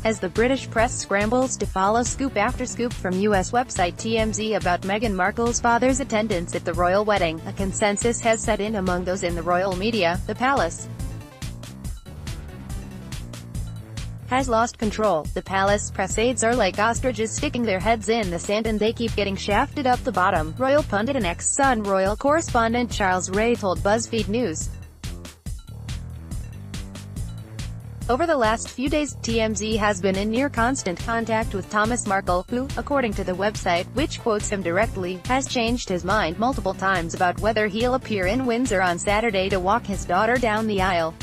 As the British press scrambles to follow scoop after scoop from US website TMZ about Meghan Markle's father's attendance at the royal wedding, a consensus has set in among those in the royal media. The palace has lost control. The palace press aides are like ostriches sticking their heads in the sand and they keep getting shafted up the bottom, royal pundit and ex-Sun royal correspondent Charles Ray told BuzzFeed News. Over the last few days, TMZ has been in near constant contact with Thomas Markle, who, according to the website, which quotes him directly, has changed his mind multiple times about whether he'll appear in Windsor on Saturday to walk his daughter down the aisle.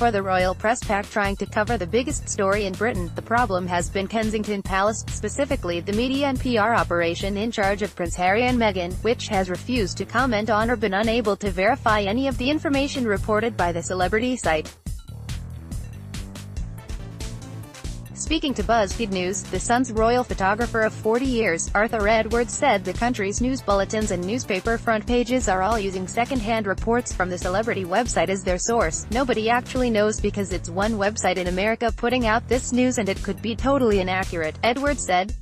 For the royal press pack trying to cover the biggest story in Britain, the problem has been Kensington Palace, specifically the media and PR operation in charge of Prince Harry and Meghan, which has refused to comment on or been unable to verify any of the information reported by the celebrity site. Speaking to BuzzFeed News, the Sun's royal photographer of 40 years, Arthur Edwards, said the country's news bulletins and newspaper front pages are all using second-hand reports from the celebrity website as their source. Nobody actually knows because it's one website in America putting out this news and it could be totally inaccurate, Edwards said.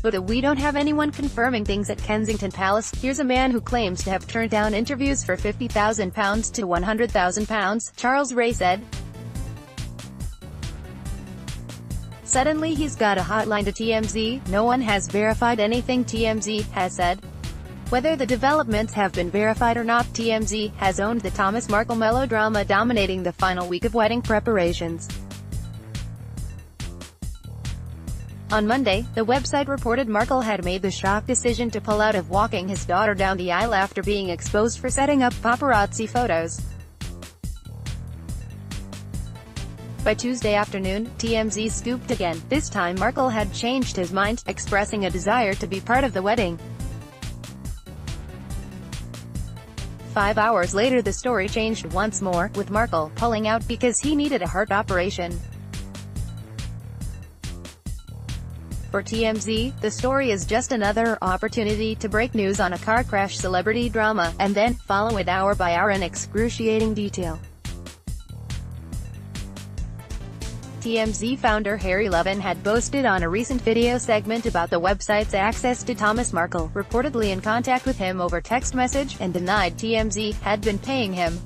But we don't have anyone confirming things at Kensington Palace. Here's a man who claims to have turned down interviews for £50,000 to £100,000, Charles Ray said. Suddenly he's got a hotline to TMZ. No one has verified anything, TMZ has said. Whether the developments have been verified or not, TMZ has owned the Thomas Markle melodrama dominating the final week of wedding preparations. On Monday, the website reported Markle had made the shock decision to pull out of walking his daughter down the aisle after being exposed for setting up paparazzi photos. By Tuesday afternoon, TMZ scooped again. This time Markle had changed his mind, expressing a desire to be part of the wedding. 5 hours later the story changed once more, with Markle pulling out because he needed a heart operation. For TMZ, the story is just another opportunity to break news on a car crash celebrity drama, and then follow it hour by hour in excruciating detail. TMZ founder Harry Levin had boasted on a recent video segment about the website's access to Thomas Markle, reportedly in contact with him over text message, and denied TMZ had been paying him.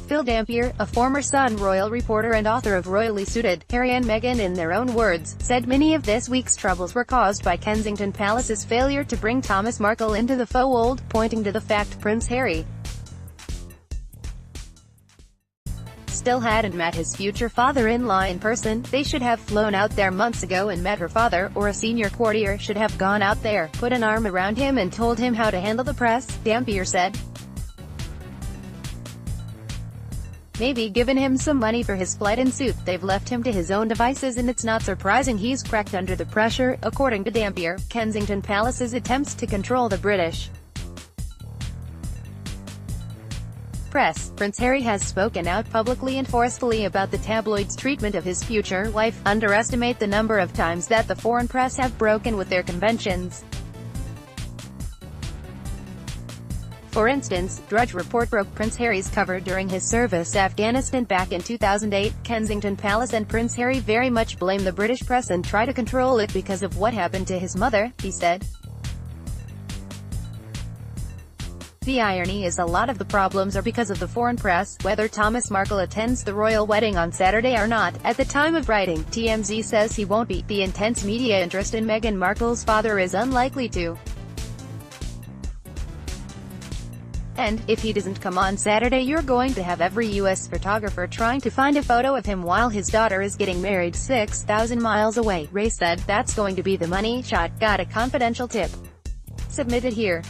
Phil Dampier, a former Sun royal reporter and author of Royally Suited, Harry and Meghan in their own words, said many of this week's troubles were caused by Kensington Palace's failure to bring Thomas Markle into the fold, pointing to the fact Prince Harry still hadn't met his future father-in-law in person. They should have flown out there months ago and met her father, or a senior courtier should have gone out there, put an arm around him and told him how to handle the press, Dampier said. Maybe given him some money for his flight and suit. They've left him to his own devices and it's not surprising he's cracked under the pressure, according to Dampier. Kensington Palace's attempts to control the British press. Prince Harry has spoken out publicly and forcefully about the tabloids' treatment of his future wife. Underestimate the number of times that the foreign press have broken with their conventions. For instance, Drudge Report broke Prince Harry's cover during his service Afghanistan back in 2008. Kensington Palace and Prince Harry very much blame the British press and try to control it because of what happened to his mother, he said. The irony is a lot of the problems are because of the foreign press. Whether Thomas Markle attends the royal wedding on Saturday or not, at the time of writing, TMZ says he won't be. The intense media interest in Meghan Markle's father is unlikely to end. If he doesn't come on Saturday, you're going to have every US photographer trying to find a photo of him while his daughter is getting married 6,000 miles away, Ray said. That's going to be the money shot. Got a confidential tip. Submitted here.